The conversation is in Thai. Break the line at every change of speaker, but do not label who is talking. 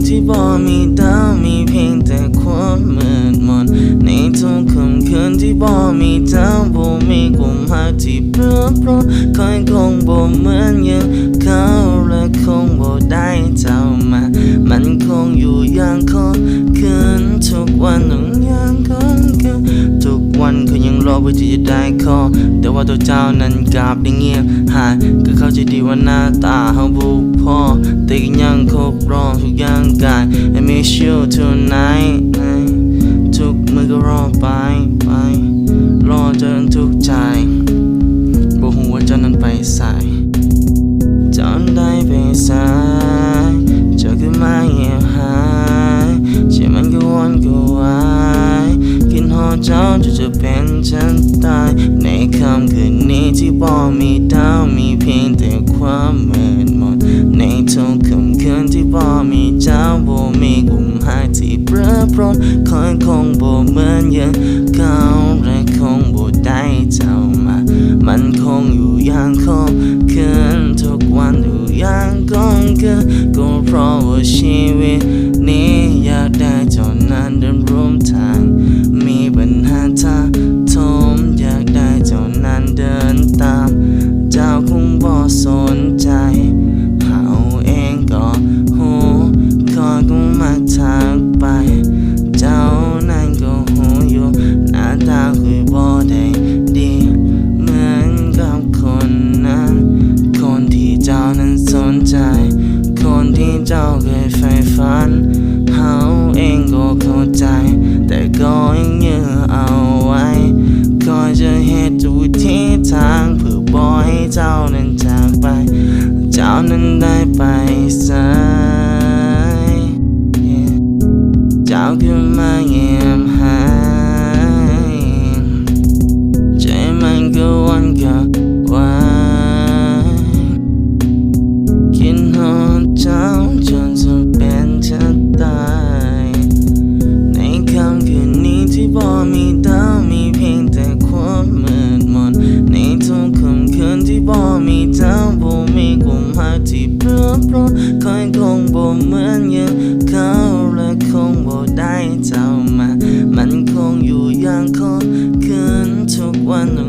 ที่บ่มีดาวมีเพียงแต่ความมืดมนในทุกค่ำคืนที่บ่มีดาวบ่มีกุมภาที่เปลือกปร้อนคอยคงบ่เหมือนอย่างเขาและคงบ่ได้เจ้ามามันคงอยู่อย่างคงคืนทุกวันต้องอย่างคงคืนทุกวันเขายังรอเพื่อที่จะได้ขอแต่ว่าตัวเจ้านั้นกลับได้เงียบหายก็เข้าใจดีว่าหน้าตาเขาบุพอแต่ก็ยังครบรองทุกอย่างกาย I miss you tonight ทุกมือก็รอไปรอจนทุกใจบอกหัวเจ้านั้นไปใส่เจ้าได้ไปใส่เจ้าคือมาเงียบหายเชื่อมันก็วนก็วายกินหอเจ้าจะเป็นฉันตายในค่ำคืนนี้ที่บ่มีดาวมีเพียงแต่ความมืดมนในทุกค่ำคืนที่บ่มีเจ้าบ่มีกุมภาที่เปลือกปร้อนคอยคงบ่เหมือนอย่างเขาและคงบ่ได้เจ้ามามันคงอยู่อย่างคงคืนทุกวันอยู่อย่างคงคืนก็เพราะว่าชีวิตนี้อยากได้เจ้านั้นเดินร่วมทางมีปัญหาท่าทมอยากได้เจ้านั้นเดินตามเจ้าคงบ่สนใจเขาเองก็หูคอยก็มักทักไปเจ้านั้นก็หูอยู่หน้าตาคุยบ่ได้ดีเหมือนกับคนนั้นคนที่เจ้านั้นสนใจคนที่เจ้าเคยใฝ่ฝันเขาเองก็เข้าใจแต่ก็ยังยื้อเอาไว้คอยจะเหตุทุกทิศทางเพื่อบ่ให้เจ้านั้นจากไปเจ้านั้นได้ไปใส่เจ้าคือมาเงียบหายใจมันก็วันก็วายกินหอมเจ้าจนจะเป็นจะตายในค่ำคืนนี้ที่บ่มีดาวมีเพียงแต่ความมืดมนในทุกค่ำคืนที่บ่มีดาวบ่มีกุมภาที่เปลือกปร้อนคอยคงบ่เหมือนอย่างเขาและคงบ่ได้เจ้ามามันคงอยู่อย่างคงคืนทุกวันต้อง